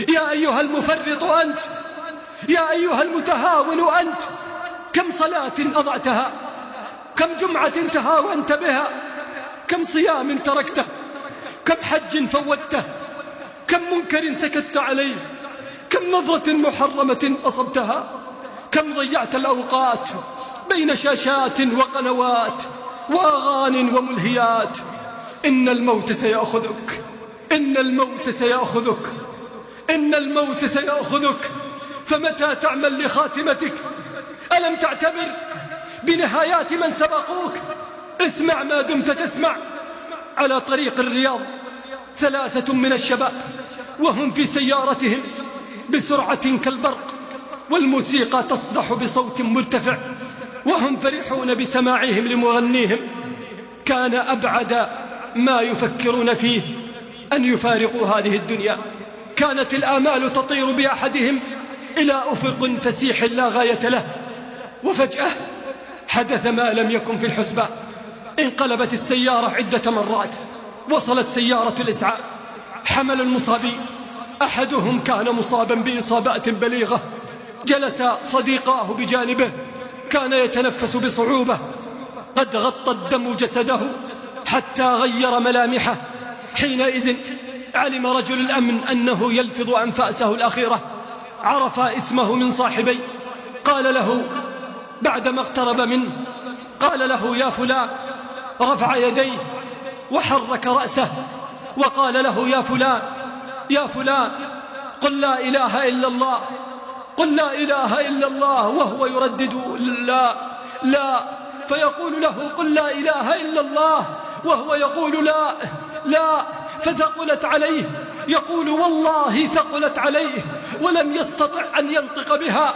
يا أيها المفرط أنت، يا أيها المتهاون أنت، كم صلاة أضعتها، كم جمعة تهاونت بها، كم صيام تركته، كم حج فوتته، كم منكر سكت عليه، كم نظرة محرمة أصبتها، كم ضيعت الأوقات بين شاشات وقنوات وأغان وملهيات. إن الموت سيأخذك، إن الموت سيأخذك، إن الموت سيأخذك، فمتى تعمل لخاتمتك؟ ألم تعتبر بنهايات من سبقوك؟ اسمع ما دمت تسمع. على طريق الرياض 3 من الشباب وهم في سيارتهم بسرعة كالبرق، والموسيقى تصدح بصوت مرتفع، وهم فرحون بسماعهم لمغنيهم. كان أبعد ما يفكرون فيه أن يفارقوا هذه الدنيا. كانت الآمال تطير بأحدهم إلى أفق فسيح لا غاية له، وفجأة حدث ما لم يكن في الحسبان. انقلبت السيارة عدة مرات، وصلت سيارة الإسعاف، حمل المصابين. أحدهم كان مصابا بإصابات بليغة، جلس صديقاه بجانبه، كان يتنفس بصعوبة، قد غطى الدم جسده حتى غير ملامحه. حينئذ علم رجل الأمن أنه يلفظ أنفاسه الأخيرة، عرف اسمه من صاحبي، قال له بعدما اقترب منه، قال له يا فلان، رفع يديه وحرك رأسه وقال له يا فلان، يا فلان، قل لا إله إلا الله، قل لا إله إلا الله، وهو يردد لا لا، فيقول له قل لا إله إلا الله، وهو يقول لا لا، فثقلت عليه، يقول والله ثقلت عليه، ولم يستطع أن ينطق بها.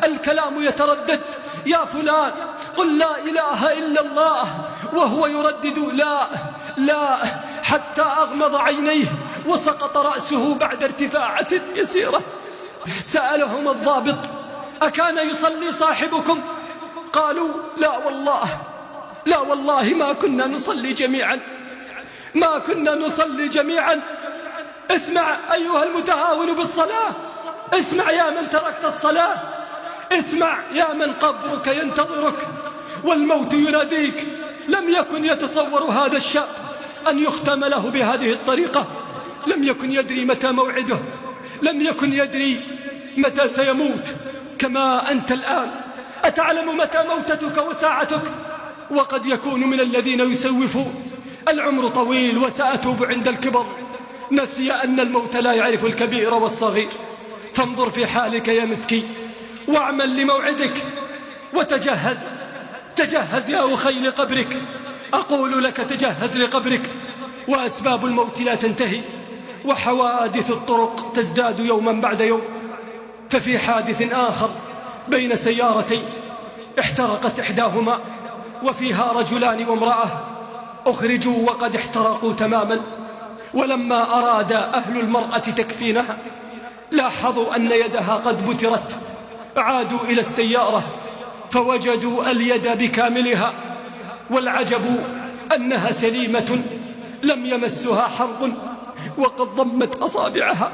الكلام يتردد، يا فلان قل لا إله إلا الله، وهو يردد لا لا، حتى أغمض عينيه وسقط رأسه بعد ارتفاعة يسيرة. سألهم الضابط أكان يصلي صاحبكم؟ قالوا لا والله، لا والله ما كنا نصلي جميعا، ما كنا نصلي جميعا. اسمع أيها المتهاون بالصلاة، اسمع يا من تركت الصلاة، اسمع يا من قبرك ينتظرك والموت يناديك. لم يكن يتصور هذا الشاب أن يختم له بهذه الطريقة، لم يكن يدري متى موعده، لم يكن يدري متى سيموت. كما أنت الآن أتعلم متى موتتك وساعتك؟ وقد يكون من الذين يسوفون العمر طويل وسأتوب عند الكبر، نسي أن الموت لا يعرف الكبير والصغير. فانظر في حالك يا مسكين، واعمل لموعدك، وتجهز، تجهز يا أخي لقبرك. أقول لك تجهز لقبرك، وأسباب الموت لا تنتهي، وحوادث الطرق تزداد يوما بعد يوم. ففي حادث آخر بين سيارتين احترقت إحداهما، وفيها رجلان وامرأة أخرجوا وقد احترقوا تماما. ولما أراد أهل المرأة تكفينها لاحظوا أن يدها قد بترت، عادوا إلى السيارة فوجدوا اليد بكاملها، والعجب أنها سليمة لم يمسها حرق، وقد ضمت أصابعها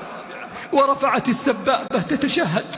ورفعت السبابة تتشهد.